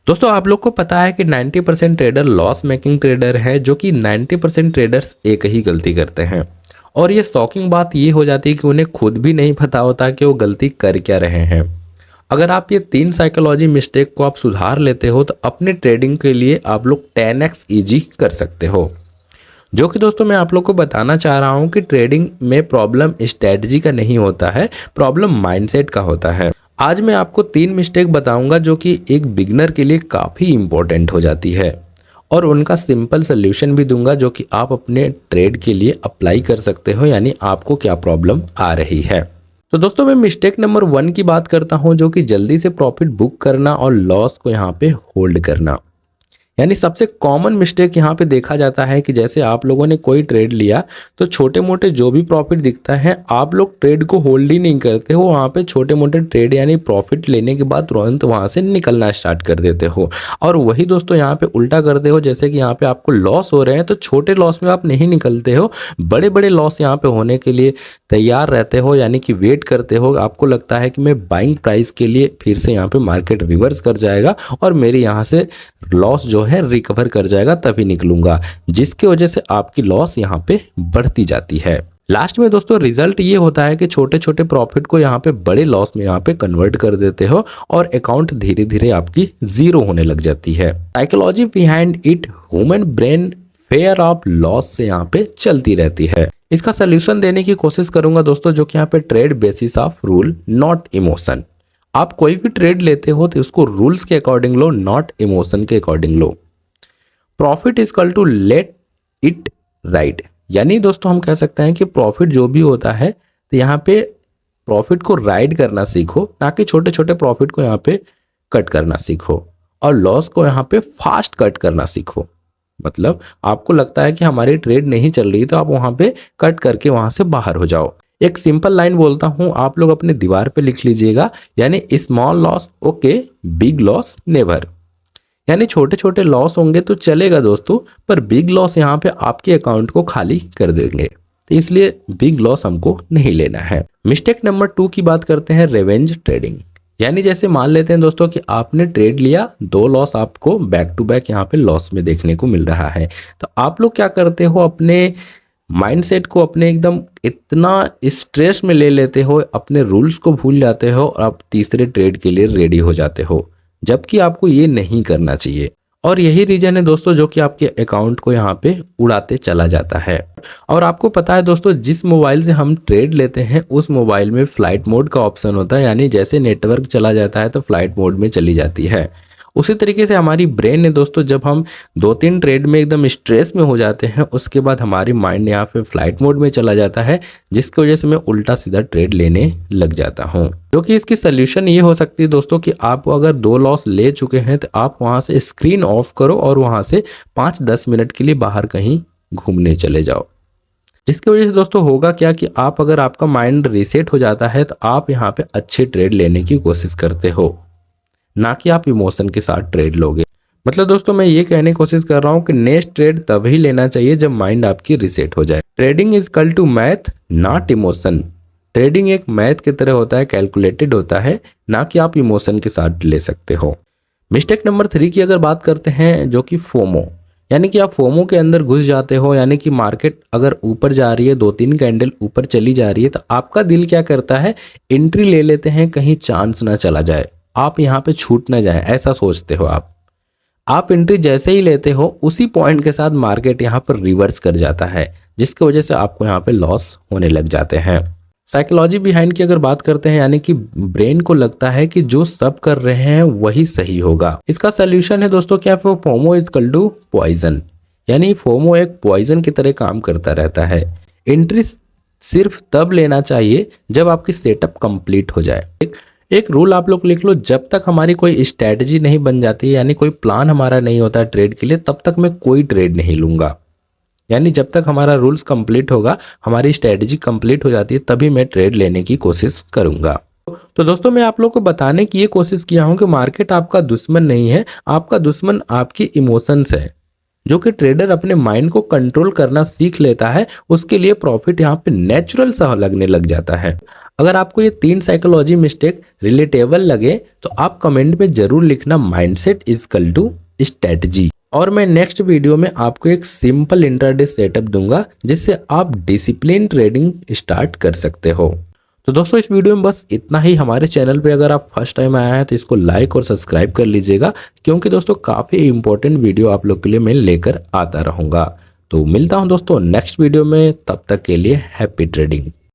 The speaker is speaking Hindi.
दोस्तों आप लोग को पता है कि 90% ट्रेडर लॉस मेकिंग ट्रेडर है, जो कि 90% ट्रेडर्स एक ही गलती करते हैं। और ये शॉकिंग बात ये हो जाती है कि उन्हें खुद भी नहीं पता होता कि वो गलती कर क्या रहे हैं। अगर आप ये 3 साइकोलॉजी मिस्टेक को आप सुधार लेते हो तो अपने ट्रेडिंग के लिए आप लोग 10x ईजी कर सकते हो। जो कि दोस्तों मैं आप लोग को बताना चाह रहा हूँ कि ट्रेडिंग में प्रॉब्लम स्ट्रेटजी का नहीं होता है, प्रॉब्लम माइंडसेट का होता है। आज मैं आपको 3 मिस्टेक बताऊंगा जो कि एक बिगनर के लिए काफ़ी इंपॉर्टेंट हो जाती है, और उनका सिंपल सोल्यूशन भी दूंगा जो कि आप अपने ट्रेड के लिए अप्लाई कर सकते हो, यानी आपको क्या प्रॉब्लम आ रही है। तो दोस्तों मैं मिस्टेक नंबर 1 की बात करता हूं, जो कि जल्दी से प्रॉफिट बुक करना और लॉस को यहाँ पे होल्ड करना। यानी सबसे कॉमन मिस्टेक यहाँ पे देखा जाता है कि जैसे आप लोगों ने कोई ट्रेड लिया तो छोटे मोटे जो भी प्रॉफिट दिखता है आप लोग ट्रेड को होल्ड ही नहीं करते हो, वहाँ पे छोटे मोटे ट्रेड यानी प्रॉफिट लेने के बाद तुरंत वहाँ से निकलना स्टार्ट कर देते हो। और वही दोस्तों यहाँ पे उल्टा करते हो, जैसे कि यहाँ पे आपको लॉस हो रहे हैं तो छोटे लॉस में आप नहीं निकलते हो, बड़े बड़े लॉस यहाँ पे होने के लिए तैयार रहते हो, यानी कि वेट करते हो। आपको लगता है कि मैं बाइंग प्राइस के लिए फिर से यहाँ पे मार्केट रिवर्स कर जाएगा और मेरे यहाँ से लॉस जो है रिकवर कर जाएगा तभी निकलूंगा, जिसकी वजह से आपकी लॉस यहाँ पे बढ़ती जाती है। लास्ट में दोस्तों रिजल्ट ये होता है कि छोटे छोटे प्रॉफिट को यहाँ पे बड़े लॉस में यहाँ पे कन्वर्ट कर देते हो और अकाउंट धीरे धीरे आपकी जीरो होने लग जाती है। Psychology behind it, human brain fair of loss से यहाँ पे चलती रहती है। इसका सोल्यूशन देने की कोशिश करूंगा दोस्तों, जो कि यहाँ पे trade basis of rule not emotion. आप कोई भी ट्रेड लेते हो तो इसको रूल्स के अकॉर्डिंग लो, नॉट इमोशन के अकॉर्डिंग लो। Profit is equal to let it ride, यानी दोस्तों हम कह सकते हैं कि प्रॉफिट जो भी होता है तो यहाँ पे प्रॉफिट को राइड करना सीखो, ना कि छोटे छोटे प्रॉफिट को यहाँ पे कट करना सीखो, और लॉस को यहाँ पे फास्ट कट करना सीखो। मतलब आपको लगता है कि हमारी ट्रेड नहीं चल रही तो आप वहाँ पे कट करके वहाँ से बाहर हो जाओ। एक सिंपल लाइन बोलता हूँ, आप लोग अपने दीवार पे लिख लीजिएगा, यानी small loss okay, big loss never. यानी छोटे छोटे लॉस होंगे तो चलेगा दोस्तों, पर बिग लॉस यहाँ पे आपके अकाउंट को खाली कर देंगे, तो इसलिए बिग लॉस हमको नहीं लेना है। मिस्टेक नंबर 2 की बात करते हैं, रिवेंज ट्रेडिंग। यानी जैसे मान लेते हैं दोस्तों कि आपने ट्रेड लिया, 2 लॉस आपको बैक टू बैक यहाँ पे लॉस में देखने को मिल रहा है, तो आप लोग क्या करते हो, अपने माइंडसेट को अपने एकदम इतना स्ट्रेस में ले लेते हो, अपने रूल्स को भूल जाते हो और आप तीसरे ट्रेड के लिए रेडी हो जाते हो, जबकि आपको ये नहीं करना चाहिए। और यही रीजन है दोस्तों जो कि आपके अकाउंट को यहाँ पे उड़ाते चला जाता है। और आपको पता है दोस्तों, जिस मोबाइल से हम ट्रेड लेते हैं उस मोबाइल में फ्लाइट मोड का ऑप्शन होता है, यानी जैसे नेटवर्क चला जाता है तो फ्लाइट मोड में चली जाती है। उसी तरीके से हमारी ब्रेन है दोस्तों, जब हम 2-3 ट्रेड में एकदम स्ट्रेस में हो जाते हैं उसके बाद हमारी माइंड यहाँ पे फ्लाइट मोड में चला जाता है, जिसकी वजह से मैं उल्टा सीधा ट्रेड लेने लग जाता हूँ। जो कि इसकी सोल्यूशन ये हो सकती है दोस्तों कि आप अगर 2 लॉस ले चुके हैं तो आप वहाँ से स्क्रीन ऑफ करो और वहाँ से 5-10 मिनट के लिए बाहर कहीं घूमने चले जाओ। जिसकी वजह से दोस्तों होगा क्या कि आप अगर आपका माइंड रीसेट हो जाता है तो आप यहाँ पे अच्छे ट्रेड लेने की कोशिश करते हो, ना कि आप इमोशन के साथ ट्रेड लोगे। मतलब दोस्तों मैं ये कहने की कोशिश कर रहा हूँ कि नेक्स्ट ट्रेड तभी लेना चाहिए जब माइंड आपकी रीसेट हो जाए। Trading is equal to math not emotion. Trading एक मैथ की तरह होता है, कैलकुलेटेड होता है, ना कि आप इमोशन के साथ ले सकते हो। मिस्टेक नंबर 3 की अगर बात करते हैं, जो कि फोमो, यानी कि आप फोमो के अंदर घुस जाते हो। यानी कि मार्केट अगर ऊपर जा रही है, 2-3 कैंडल ऊपर चली जा रही है, तो आपका दिल क्या करता है, एंट्री ले लेते हैं कहीं चांस ना चला जाए, आप यहाँ पे छूट ना जाए, ऐसा सोचते हो आप एंट्री जैसे ही लेते हो उसी पॉइंट के साथ मार्केट यहाँ पर रिवर्स कर जाता है, जिसकी वजह से आपको यहाँ पे लॉस होने लग जाते हैं। साइकोलॉजी बिहाइंड की अगर बात करते हैं, यानी कि ब्रेन को लगता है कि जो सब कर रहे हैं वही सही होगा। इसका सोल्यूशन है दोस्तों क्या, FOMO is equal to poison. यानी फोमो एक पॉइजन की तरह काम करता रहता है। एंट्री सिर्फ तब लेना चाहिए जब आपकी सेटअप कंप्लीट हो जाए। एक रूल आप लोग लिख लो, जब तक हमारी कोई स्ट्रेटजी नहीं बन जाती है, यानी कोई प्लान हमारा नहीं होता है ट्रेड के लिए, तब तक मैं कोई ट्रेड नहीं लूंगा। यानी जब तक हमारा रूल्स कंप्लीट होगा, हमारी स्ट्रेटजी कंप्लीट हो जाती है, तभी मैं ट्रेड लेने की कोशिश करूंगा। तो दोस्तों मैं आप लोग को बताने की ये कोशिश किया हूं कि मार्केट आपका दुश्मन नहीं है, आपका दुश्मन आपकी इमोशंस है। जो कि ट्रेडर अपने माइंड को कंट्रोल करना सीख लेता है, उसके लिए प्रॉफिट यहाँ पे नेचुरल सा लगने लग जाता है। अगर आपको ये 3 साइकोलॉजी मिस्टेक रिलेटेबल लगे तो आप कमेंट में जरूर लिखना mindset is equal to strategy. और मैं नेक्स्ट वीडियो में आपको एक सिंपल इंट्राडे सेटअप दूंगा जिससे आप डिसिप्लिन ट्रेडिंग स्टार्ट कर सकते हो। तो दोस्तों इस वीडियो में बस इतना ही। हमारे चैनल पे अगर आप फर्स्ट टाइम आए हैं तो इसको लाइक और सब्सक्राइब कर लीजिएगा, क्योंकि दोस्तों काफ़ी इंपॉर्टेंट वीडियो आप लोग के लिए मैं लेकर आता रहूँगा। तो मिलता हूँ दोस्तों नेक्स्ट वीडियो में, तब तक के लिए हैप्पी ट्रेडिंग।